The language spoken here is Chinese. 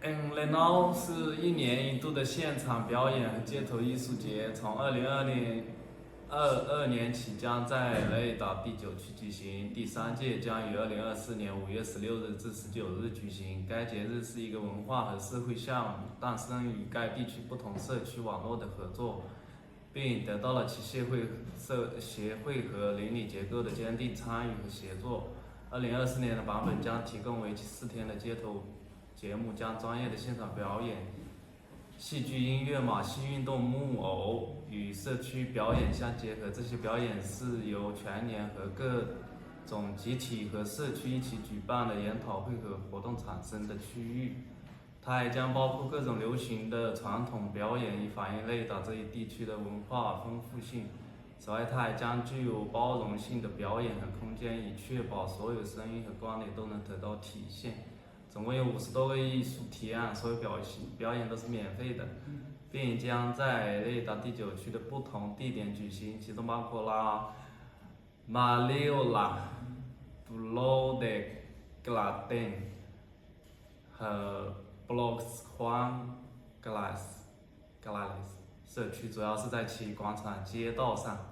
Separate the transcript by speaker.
Speaker 1: 雷诺是一年一度的现场表演和街头艺术节，从2022年起将在雷达第9区举行，第3届将于2024年5月16日至19日举行。该节日是一个文化和社会项目，诞生于该地区不同社区网络的合作，并得到了其协会和邻里结构的坚定参与和协作。2024年的版本将提供为期4天的街头节目，将专业的现场表演、戏剧、音乐、马戏运动、木偶与社区表演相结合。这些表演是由全年和各种集体和社区一起举办的研讨会和活动产生的区域。它还将包括各种流行的传统表演，以反映雷达这一地区的文化丰富性。此外，它还将具有包容性的表演和空间，以确保所有声音和观点都能得到体现。总共有50多个艺术提案，所有表演都是免费的，并将在雷达第9区的不同地点举行，其中包括了马里奥拉、布罗德格拉登和布洛斯欢格拉斯社区，主要是在其广场街道上。